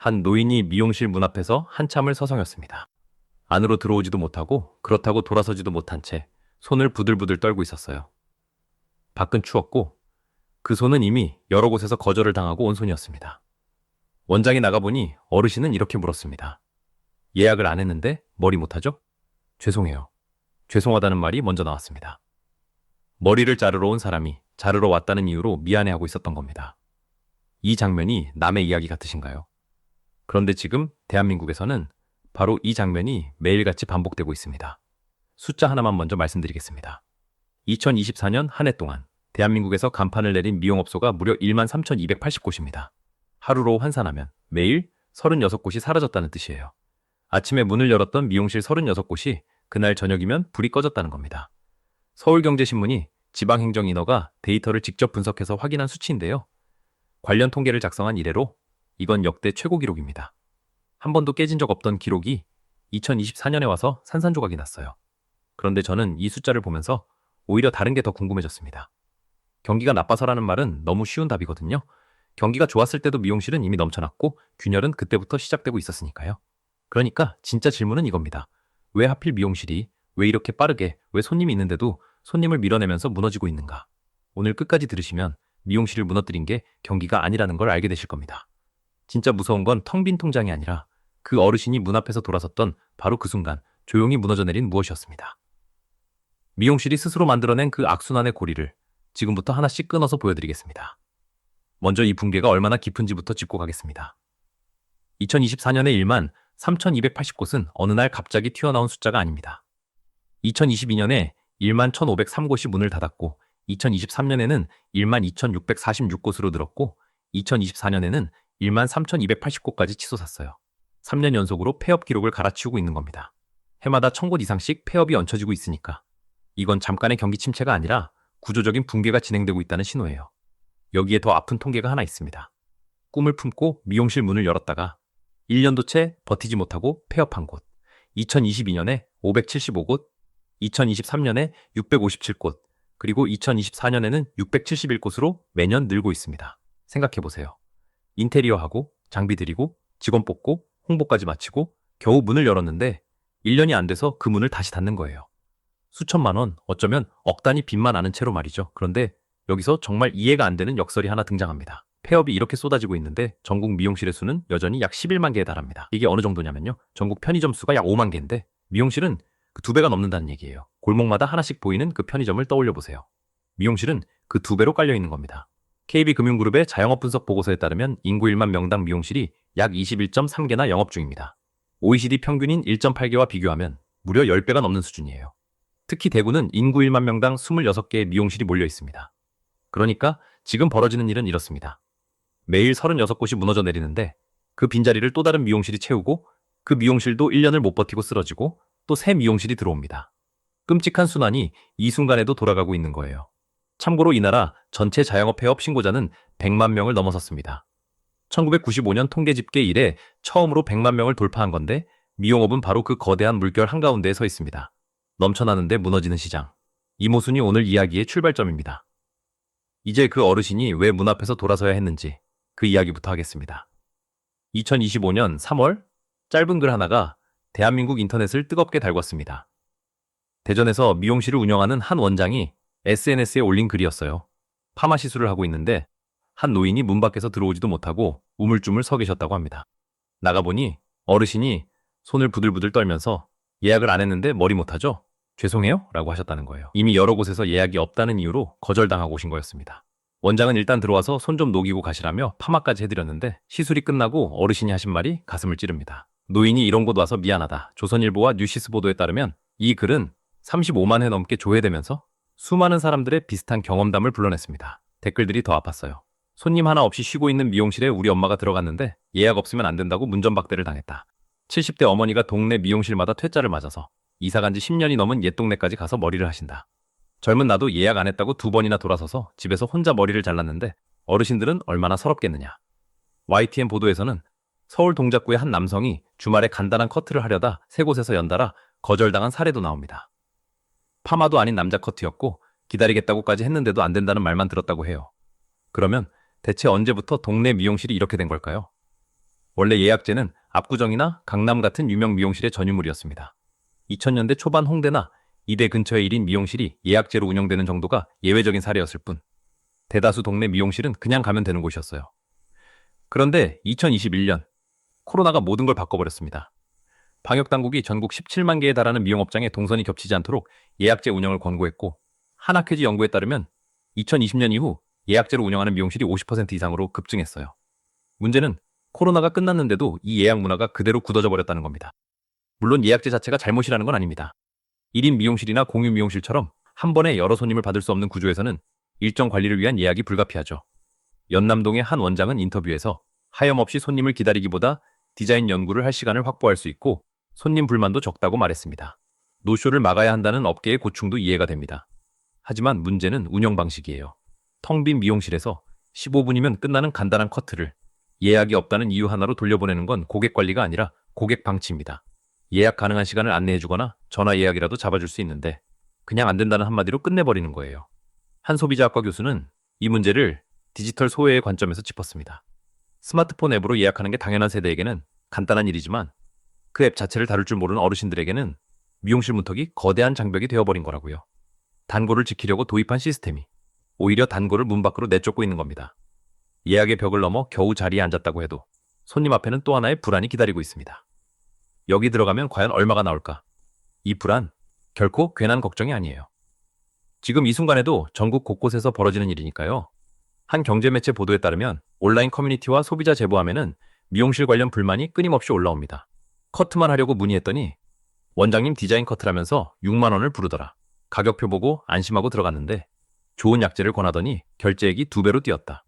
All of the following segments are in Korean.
한 노인이 미용실 문 앞에서 한참을 서성였습니다. 안으로 들어오지도 못하고 그렇다고 돌아서지도 못한 채 손을 부들부들 떨고 있었어요. 밖은 추웠고 그 손은 이미 여러 곳에서 거절을 당하고 온 손이었습니다. 원장이 나가보니 어르신은 이렇게 물었습니다. 예약을 안 했는데 머리 못하죠? 죄송해요. 죄송하다는 말이 먼저 나왔습니다. 머리를 자르러 온 사람이 자르러 왔다는 이유로 미안해하고 있었던 겁니다. 이 장면이 남의 이야기 같으신가요? 그런데 지금 대한민국에서는 바로 이 장면이 매일같이 반복되고 있습니다. 숫자 하나만 먼저 말씀드리겠습니다. 2024년 한 해 동안 대한민국에서 간판을 내린 미용업소가 무려 13,280곳입니다. 하루로 환산하면 매일 36곳이 사라졌다는 뜻이에요. 아침에 문을 열었던 미용실 36곳이 그날 저녁이면 불이 꺼졌다는 겁니다. 서울경제신문이 지방행정인허가 데이터를 직접 분석해서 확인한 수치인데요. 관련 통계를 작성한 이래로 이건 역대 최고 기록입니다. 한 번도 깨진 적 없던 기록이 2024년에 와서 산산조각이 났어요. 그런데 저는 이 숫자를 보면서 오히려 다른 게 더 궁금해졌습니다. 경기가 나빠서라는 말은 너무 쉬운 답이거든요. 경기가 좋았을 때도 미용실은 이미 넘쳐났고 균열은 그때부터 시작되고 있었으니까요. 그러니까 진짜 질문은 이겁니다. 왜 하필 미용실이 왜 이렇게 빠르게 왜 손님이 있는데도 손님을 밀어내면서 무너지고 있는가? 오늘 끝까지 들으시면 미용실을 무너뜨린 게 경기가 아니라는 걸 알게 되실 겁니다. 진짜 무서운 건 텅 빈 통장이 아니라 그 어르신이 문 앞에서 돌아섰던 바로 그 순간 조용히 무너져 내린 무엇이었습니다. 미용실이 스스로 만들어낸 그 악순환의 고리를 지금부터 하나씩 끊어서 보여드리겠습니다. 먼저 이 붕괴가 얼마나 깊은지부터 짚고 가겠습니다. 2024년에 1만 3,280곳은 어느 날 갑자기 튀어나온 숫자가 아닙니다. 2022년에 1만 1,503곳이 문을 닫았고 2023년에는 1만 2,646곳으로 늘었고 2024년에는 1만 3,280곳까지 치솟았어요. 3년 연속으로 폐업 기록을 갈아치우고 있는 겁니다. 해마다 1,000곳 이상씩 폐업이 얹혀지고 있으니까 이건 잠깐의 경기 침체가 아니라 구조적인 붕괴가 진행되고 있다는 신호예요. 여기에 더 아픈 통계가 하나 있습니다. 꿈을 품고 미용실 문을 열었다가 1년도 채 버티지 못하고 폐업한 곳. 2022년에 575곳, 2023년에 657곳, 그리고 2024년에는 671곳으로 매년 늘고 있습니다. 생각해보세요. 인테리어하고 장비 들이고 직원 뽑고 홍보까지 마치고 겨우 문을 열었는데 1년이 안 돼서 그 문을 다시 닫는 거예요. 수천만 원, 어쩌면 억 단위 빚만 아는 채로 말이죠. 그런데 여기서 정말 이해가 안 되는 역설이 하나 등장합니다. 폐업이 이렇게 쏟아지고 있는데 전국 미용실의 수는 여전히 약 11만 개에 달합니다. 이게 어느 정도냐면요. 전국 편의점 수가 약 5만 개인데 미용실은 그 2배가 넘는다는 얘기예요. 골목마다 하나씩 보이는 그 편의점을 떠올려 보세요. 미용실은 그 2배로 깔려 있는 겁니다. KB금융그룹의 자영업 분석 보고서에 따르면 인구 1만 명당 미용실이 약 21.3개나 영업 중입니다. OECD 평균인 1.8개와 비교하면 무려 10배가 넘는 수준이에요. 특히 대구는 인구 1만 명당 26개의 미용실이 몰려 있습니다. 그러니까 지금 벌어지는 일은 이렇습니다. 매일 36곳이 무너져 내리는데 그 빈자리를 또 다른 미용실이 채우고 그 미용실도 1년을 못 버티고 쓰러지고 또 새 미용실이 들어옵니다. 끔찍한 순환이 이 순간에도 돌아가고 있는 거예요. 참고로 이 나라 전체 자영업 폐업 신고자는 100만 명을 넘어섰습니다. 1995년 통계 집계 이래 처음으로 100만 명을 돌파한 건데 미용업은 바로 그 거대한 물결 한가운데에 서 있습니다. 넘쳐나는데 무너지는 시장. 이 모순이 오늘 이야기의 출발점입니다. 이제 그 어르신이 왜 문 앞에서 돌아서야 했는지 그 이야기부터 하겠습니다. 2025년 3월 짧은 글 하나가 대한민국 인터넷을 뜨겁게 달궜습니다. 대전에서 미용실을 운영하는 한 원장이 SNS에 올린 글이었어요. 파마 시술을 하고 있는데 한 노인이 문 밖에서 들어오지도 못하고 우물쭈물 서 계셨다고 합니다. 나가보니 어르신이 손을 부들부들 떨면서 예약을 안 했는데 머리 못하죠? 죄송해요? 라고 하셨다는 거예요. 이미 여러 곳에서 예약이 없다는 이유로 거절당하고 오신 거였습니다. 원장은 일단 들어와서 손 좀 녹이고 가시라며 파마까지 해드렸는데 시술이 끝나고 어르신이 하신 말이 가슴을 찌릅니다. 노인이 이런 곳 와서 미안하다. 조선일보와 뉴시스 보도에 따르면 이 글은 35만 회 넘게 조회되면서 수많은 사람들의 비슷한 경험담을 불러냈습니다. 댓글들이 더 아팠어요. 손님 하나 없이 쉬고 있는 미용실에 우리 엄마가 들어갔는데 예약 없으면 안 된다고 문전박대를 당했다. 70대 어머니가 동네 미용실마다 퇴짜를 맞아서 이사간 지 10년이 넘은 옛 동네까지 가서 머리를 하신다. 젊은 나도 예약 안 했다고 2번이나 돌아서서 집에서 혼자 머리를 잘랐는데 어르신들은 얼마나 서럽겠느냐. YTN 보도에서는 서울 동작구의 한 남성이 주말에 간단한 커트를 하려다 3곳에서 연달아 거절당한 사례도 나옵니다. 파마도 아닌 남자 커트였고 기다리겠다고까지 했는데도 안 된다는 말만 들었다고 해요. 그러면 대체 언제부터 동네 미용실이 이렇게 된 걸까요? 원래 예약제는 압구정이나 강남 같은 유명 미용실의 전유물이었습니다. 2000년대 초반 홍대나 이대 근처의 1인 미용실이 예약제로 운영되는 정도가 예외적인 사례였을 뿐, 대다수 동네 미용실은 그냥 가면 되는 곳이었어요. 그런데 2021년 코로나가 모든 걸 바꿔버렸습니다. 방역당국이 전국 17만 개에 달하는 미용업장에 동선이 겹치지 않도록 예약제 운영을 권고했고, 한학회지 연구에 따르면 2020년 이후 예약제로 운영하는 미용실이 50% 이상으로 급증했어요. 문제는 코로나가 끝났는데도 이 예약 문화가 그대로 굳어져 버렸다는 겁니다. 물론 예약제 자체가 잘못이라는 건 아닙니다. 1인 미용실이나 공유 미용실처럼 한 번에 여러 손님을 받을 수 없는 구조에서는 일정 관리를 위한 예약이 불가피하죠. 연남동의 한 원장은 인터뷰에서 하염없이 손님을 기다리기보다 디자인 연구를 할 시간을 확보할 수 있고 손님 불만도 적다고 말했습니다. 노쇼를 막아야 한다는 업계의 고충도 이해가 됩니다. 하지만 문제는 운영 방식이에요. 텅 빈 미용실에서 15분이면 끝나는 간단한 커트를 예약이 없다는 이유 하나로 돌려보내는 건 고객 관리가 아니라 고객 방치입니다. 예약 가능한 시간을 안내해주거나 전화 예약이라도 잡아줄 수 있는데 그냥 안 된다는 한마디로 끝내버리는 거예요. 한 소비자학과 교수는 이 문제를 디지털 소외의 관점에서 짚었습니다. 스마트폰 앱으로 예약하는 게 당연한 세대에게는 간단한 일이지만 그 앱 자체를 다룰 줄 모르는 어르신들에게는 미용실 문턱이 거대한 장벽이 되어버린 거라고요. 단골을 지키려고 도입한 시스템이 오히려 단골을 문 밖으로 내쫓고 있는 겁니다. 예약의 벽을 넘어 겨우 자리에 앉았다고 해도 손님 앞에는 또 하나의 불안이 기다리고 있습니다. 여기 들어가면 과연 얼마가 나올까? 이 불안, 결코 괜한 걱정이 아니에요. 지금 이 순간에도 전국 곳곳에서 벌어지는 일이니까요. 한 경제매체 보도에 따르면 온라인 커뮤니티와 소비자 제보함에는 미용실 관련 불만이 끊임없이 올라옵니다. 커트만 하려고 문의했더니 원장님 디자인 커트라면서 6만 원을 부르더라. 가격표 보고 안심하고 들어갔는데 좋은 약재를 권하더니 결제액이 2배로 뛰었다.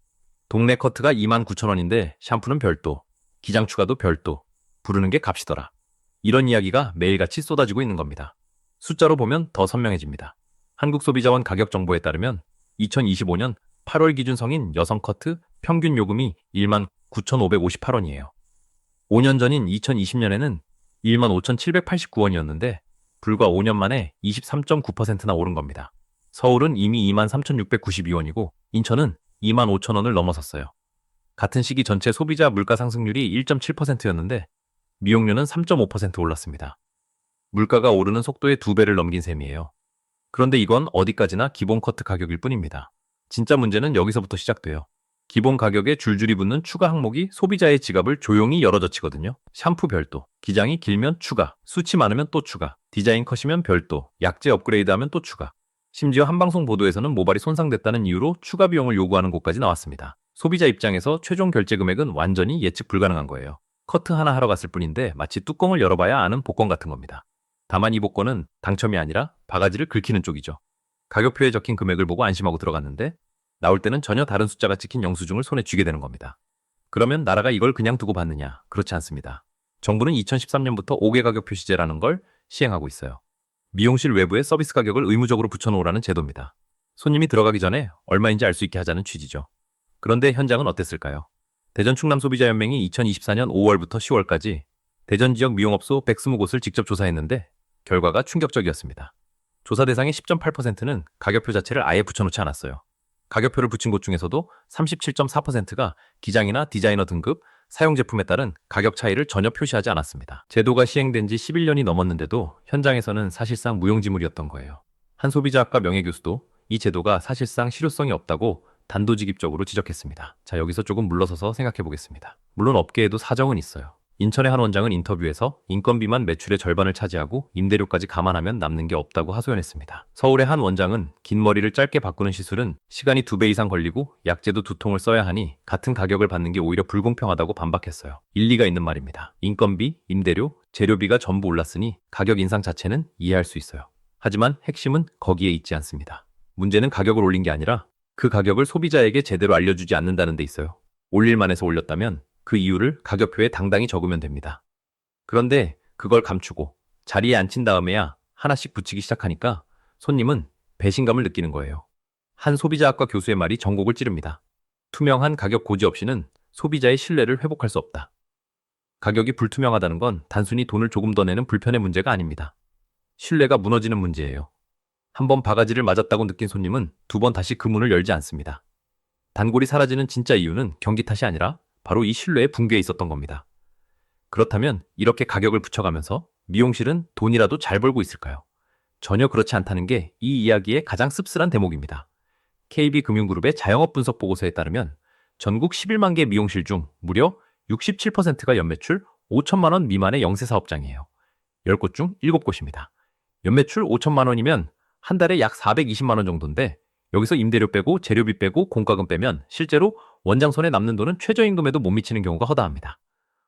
동네 커트가 29,000원인데 샴푸는 별도, 기장 추가도 별도, 부르는 게 값이더라. 이런 이야기가 매일같이 쏟아지고 있는 겁니다. 숫자로 보면 더 선명해집니다. 한국소비자원 가격정보에 따르면 2025년 8월 기준 성인 여성 커트 평균 요금이 19,558원이에요. 5년 전인 2020년에는 15,789원이었는데 불과 5년 만에 23.9%나 오른 겁니다. 서울은 이미 23,692원이고 인천은 25,000원을 넘어섰어요. 같은 시기 전체 소비자 물가 상승률이 1.7%였는데 미용료는 3.5% 올랐습니다. 물가가 오르는 속도의 2배를 넘긴 셈이에요. 그런데 이건 어디까지나 기본 커트 가격일 뿐입니다. 진짜 문제는 여기서부터 시작돼요. 기본 가격에 줄줄이 붙는 추가 항목이 소비자의 지갑을 조용히 열어젖히거든요. 샴푸 별도, 기장이 길면 추가, 수치 많으면 또 추가, 디자인 컷이면 별도, 약재 업그레이드하면 또 추가. 심지어 한방송 보도에서는 모발이 손상됐다는 이유로 추가 비용을 요구하는 곳까지 나왔습니다. 소비자 입장에서 최종 결제 금액은 완전히 예측 불가능한 거예요. 커트 하나 하러 갔을 뿐인데 마치 뚜껑을 열어봐야 아는 복권 같은 겁니다. 다만 이 복권은 당첨이 아니라 바가지를 긁히는 쪽이죠. 가격표에 적힌 금액을 보고 안심하고 들어갔는데 나올 때는 전혀 다른 숫자가 찍힌 영수증을 손에 쥐게 되는 겁니다. 그러면 나라가 이걸 그냥 두고 받느냐? 그렇지 않습니다. 정부는 2013년부터 5개 가격 표시제라는 걸 시행하고 있어요. 미용실 외부에 서비스 가격을 의무적으로 붙여놓으라는 제도입니다. 손님이 들어가기 전에 얼마인지 알 수 있게 하자는 취지죠. 그런데 현장은 어땠을까요? 대전 충남소비자연맹이 2024년 5월부터 10월까지 대전 지역 미용업소 120곳을 직접 조사했는데 결과가 충격적이었습니다. 조사 대상의 10.8%는 가격표 자체를 아예 붙여놓지 않았어요. 가격표를 붙인 곳 중에서도 37.4%가 기장이나 디자이너 등급, 사용 제품에 따른 가격 차이를 전혀 표시하지 않았습니다. 제도가 시행된 지 11년이 넘었는데도 현장에서는 사실상 무용지물이었던 거예요. 한 소비자학과 명예교수도 이 제도가 사실상 실효성이 없다고 단도직입적으로 지적했습니다. 자, 여기서 조금 물러서서 생각해 보겠습니다. 물론 업계에도 사정은 있어요. 인천의 한 원장은 인터뷰에서 인건비만 매출의 절반을 차지하고 임대료까지 감안하면 남는 게 없다고 하소연했습니다. 서울의 한 원장은 긴 머리를 짧게 바꾸는 시술은 시간이 2배 이상 걸리고 약재도 2통을 써야 하니 같은 가격을 받는 게 오히려 불공평하다고 반박했어요. 일리가 있는 말입니다. 인건비, 임대료, 재료비가 전부 올랐으니 가격 인상 자체는 이해할 수 있어요. 하지만 핵심은 거기에 있지 않습니다. 문제는 가격을 올린 게 아니라 그 가격을 소비자에게 제대로 알려주지 않는다는 데 있어요. 올릴만 해서 올렸다면 그 이유를 가격표에 당당히 적으면 됩니다. 그런데 그걸 감추고 자리에 앉힌 다음에야 하나씩 붙이기 시작하니까 손님은 배신감을 느끼는 거예요. 한 소비자학과 교수의 말이 전곡을 찌릅니다. 투명한 가격 고지 없이는 소비자의 신뢰를 회복할 수 없다. 가격이 불투명하다는 건 단순히 돈을 조금 더 내는 불편의 문제가 아닙니다. 신뢰가 무너지는 문제예요. 한 번 바가지를 맞았다고 느낀 손님은 2번 다시 그 문을 열지 않습니다. 단골이 사라지는 진짜 이유는 경기 탓이 아니라 바로 이 신뢰의 붕괴에 있었던 겁니다. 그렇다면 이렇게 가격을 붙여가면서 미용실은 돈이라도 잘 벌고 있을까요? 전혀 그렇지 않다는 게 이 이야기의 가장 씁쓸한 대목입니다. KB금융그룹의 자영업 분석 보고서에 따르면 전국 11만 개 미용실 중 무려 67%가 연매출 5천만 원 미만의 영세 사업장이에요. 10곳 중 7곳입니다. 연매출 5천만 원이면 한 달에 약 420만 원 정도인데 여기서 임대료 빼고 재료비 빼고 공과금 빼면 실제로 원장 손에 남는 돈은 최저임금에도 못 미치는 경우가 허다합니다.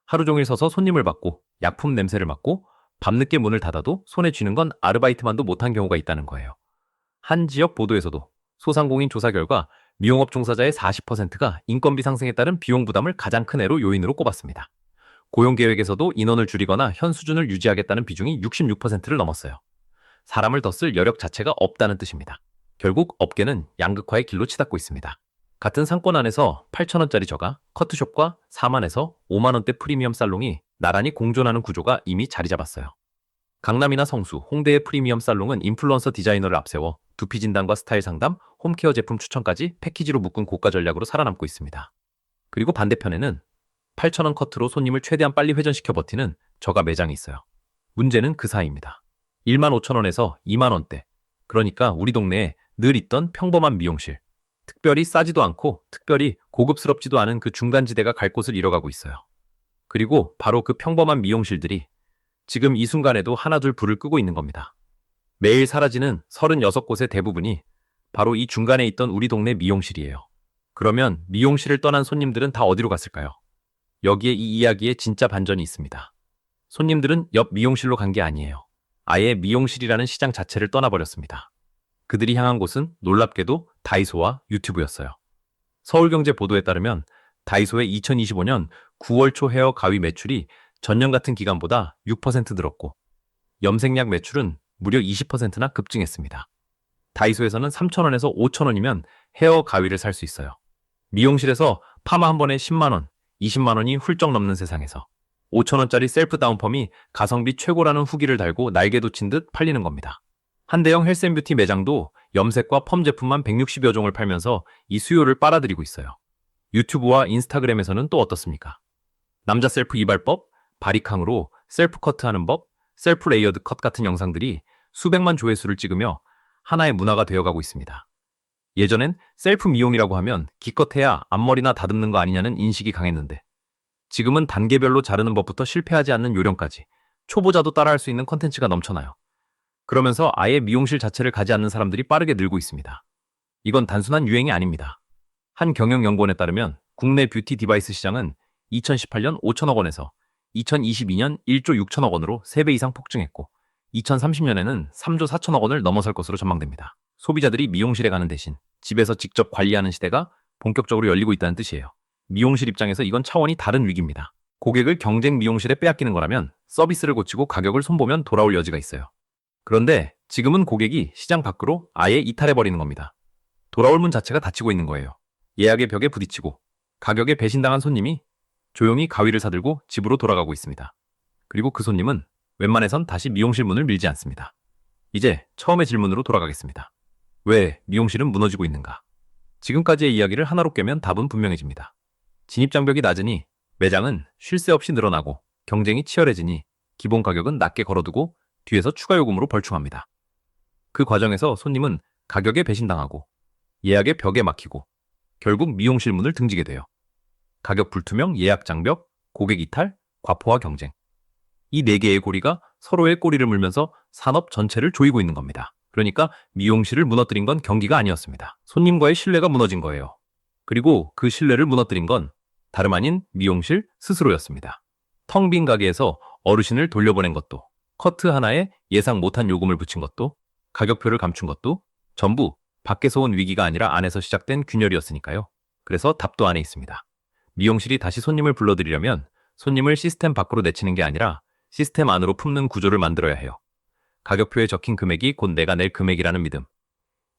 하루 종일 서서 손님을 받고 약품 냄새를 맡고 밤늦게 문을 닫아도 손에 쥐는 건 아르바이트만도 못한 경우가 있다는 거예요. 한 지역 보도에서도 소상공인 조사 결과 미용업 종사자의 40%가 인건비 상승에 따른 비용 부담을 가장 큰 요인으로 꼽았습니다. 고용계획에서도 인원을 줄이거나 현 수준을 유지하겠다는 비중이 66%를 넘었어요. 사람을 더 쓸 여력 자체가 없다는 뜻입니다. 결국 업계는 양극화의 길로 치닫고 있습니다. 같은 상권 안에서 8,000원짜리 저가, 커트숍과 4만에서 5만원대 프리미엄 살롱이 나란히 공존하는 구조가 이미 자리 잡았어요. 강남이나 성수, 홍대의 프리미엄 살롱은 인플루언서 디자이너를 앞세워 두피 진단과 스타일 상담, 홈케어 제품 추천까지 패키지로 묶은 고가 전략으로 살아남고 있습니다. 그리고 반대편에는 8,000원 커트로 손님을 최대한 빨리 회전시켜 버티는 저가 매장이 있어요. 문제는 그 사이입니다. 15,000원에서 2만원대. 그러니까 우리 동네에 늘 있던 평범한 미용실. 특별히 싸지도 않고 특별히 고급스럽지도 않은 그 중간지대가 갈 곳을 잃어가고 있어요. 그리고 바로 그 평범한 미용실들이 지금 이 순간에도 하나둘 불을 끄고 있는 겁니다. 매일 사라지는 36곳의 대부분이 바로 이 중간에 있던 우리 동네 미용실이에요. 그러면 미용실을 떠난 손님들은 다 어디로 갔을까요? 여기에 이 이야기에 진짜 반전이 있습니다. 손님들은 옆 미용실로 간 게 아니에요. 아예 미용실이라는 시장 자체를 떠나버렸습니다. 그들이 향한 곳은 놀랍게도 다이소와 유튜브였어요. 서울경제 보도에 따르면 다이소의 2025년 9월 초 헤어 가위 매출이 전년 같은 기간보다 6% 늘었고 염색약 매출은 무려 20%나 급증했습니다. 다이소에서는 3,000원에서 5,000원이면 헤어 가위를 살 수 있어요. 미용실에서 파마 한 번에 10만원, 20만원이 훌쩍 넘는 세상에서 5,000원짜리 셀프 다운펌이 가성비 최고라는 후기를 달고 날개 돋친 듯 팔리는 겁니다. 한대형 헬스앤뷰티 매장도 염색과 펌 제품만 160여 종을 팔면서 이 수요를 빨아들이고 있어요. 유튜브와 인스타그램에서는 또 어떻습니까? 남자 셀프 이발법, 바리캉으로 셀프 커트하는 법, 셀프 레이어드 컷 같은 영상들이 수백만 조회수를 찍으며 하나의 문화가 되어가고 있습니다. 예전엔 셀프 미용이라고 하면 기껏해야 앞머리나 다듬는 거 아니냐는 인식이 강했는데 지금은 단계별로 자르는 법부터 실패하지 않는 요령까지 초보자도 따라할 수 있는 콘텐츠가 넘쳐나요. 그러면서 아예 미용실 자체를 가지 않는 사람들이 빠르게 늘고 있습니다. 이건 단순한 유행이 아닙니다. 한 경영연구원에 따르면 국내 뷰티 디바이스 시장은 2018년 5천억 원에서 2022년 1조 6천억 원으로 3배 이상 폭증했고 2030년에는 3조 4천억 원을 넘어설 것으로 전망됩니다. 소비자들이 미용실에 가는 대신 집에서 직접 관리하는 시대가 본격적으로 열리고 있다는 뜻이에요. 미용실 입장에서 이건 차원이 다른 위기입니다. 고객을 경쟁 미용실에 빼앗기는 거라면 서비스를 고치고 가격을 손보면 돌아올 여지가 있어요. 그런데 지금은 고객이 시장 밖으로 아예 이탈해버리는 겁니다. 돌아올 문 자체가 닫히고 있는 거예요. 예약의 벽에 부딪히고 가격에 배신당한 손님이 조용히 가위를 사들고 집으로 돌아가고 있습니다. 그리고 그 손님은 웬만해선 다시 미용실 문을 밀지 않습니다. 이제 처음의 질문으로 돌아가겠습니다. 왜 미용실은 무너지고 있는가? 지금까지의 이야기를 하나로 꿰면 답은 분명해집니다. 진입장벽이 낮으니 매장은 쉴 새 없이 늘어나고 경쟁이 치열해지니 기본 가격은 낮게 걸어두고 뒤에서 추가 요금으로 벌충합니다. 그 과정에서 손님은 가격에 배신당하고 예약의 벽에 막히고 결국 미용실 문을 등지게 돼요. 가격 불투명, 예약 장벽, 고객 이탈, 과포화 경쟁. 이 네 개의 고리가 서로의 꼬리를 물면서 산업 전체를 조이고 있는 겁니다. 그러니까 미용실을 무너뜨린 건 경기가 아니었습니다. 손님과의 신뢰가 무너진 거예요. 그리고 그 신뢰를 무너뜨린 건 다름 아닌 미용실 스스로였습니다. 텅 빈 가게에서 어르신을 돌려보낸 것도, 커트 하나에 예상 못한 요금을 붙인 것도, 가격표를 감춘 것도 전부 밖에서 온 위기가 아니라 안에서 시작된 균열이었으니까요. 그래서 답도 안에 있습니다. 미용실이 다시 손님을 불러들이려면 손님을 시스템 밖으로 내치는 게 아니라 시스템 안으로 품는 구조를 만들어야 해요. 가격표에 적힌 금액이 곧 내가 낼 금액이라는 믿음.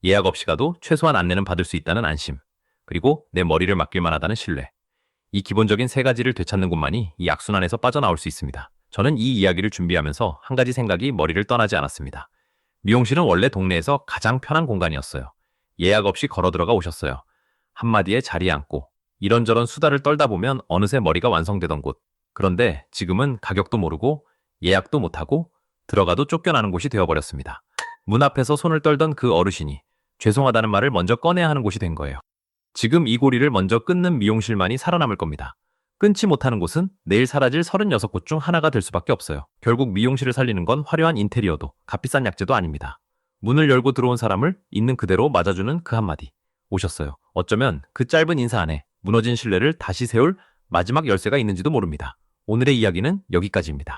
예약 없이 가도 최소한 안내는 받을 수 있다는 안심. 그리고 내 머리를 맡길 만하다는 신뢰. 이 기본적인 세 가지를 되찾는 곳만이 이 악순환에서 빠져나올 수 있습니다. 저는 이 이야기를 준비하면서 한 가지 생각이 머리를 떠나지 않았습니다. 미용실은 원래 동네에서 가장 편한 공간이었어요. 예약 없이 걸어 들어가 오셨어요. 한마디에 자리에 앉고 이런저런 수다를 떨다 보면 어느새 머리가 완성되던 곳. 그리고 내 머리를 맡길 만하다는 신뢰. 이 기본적인 세 가지를 되찾는 곳만이 이 악순환에서 빠져나올 수 있습니다. 저는 이 이야기를 준비하면서 한 가지 생각이 머리를 떠나지 않았습니다. 미용실은 원래 동네에서 가장 편한 공간이었어요. 예약 없이 걸어 들어가 오셨어요. 한마디에 자리에 앉고 그런데 지금은 가격도 모르고 예약도 못하고 들어가도 쫓겨나는 곳이 되어버렸습니다. 문 앞에서 손을 떨던 그 어르신이 죄송하다는 말을 먼저 꺼내야 하는 곳이 된 거예요. 지금 이 고리를 먼저 끊는 미용실만이 살아남을 겁니다. 끊지 못하는 곳은 내일 사라질 36곳 중 하나가 될 수밖에 없어요. 결국 미용실을 살리는 건 화려한 인테리어도 값비싼 약재도 아닙니다. 문을 열고 들어온 사람을 있는 그대로 맞아주는 그 한마디. 오셨어요. 어쩌면 그 짧은 인사 안에 무너진 신뢰를 다시 세울 마지막 열쇠가 있는지도 모릅니다. 오늘의 이야기는 여기까지입니다.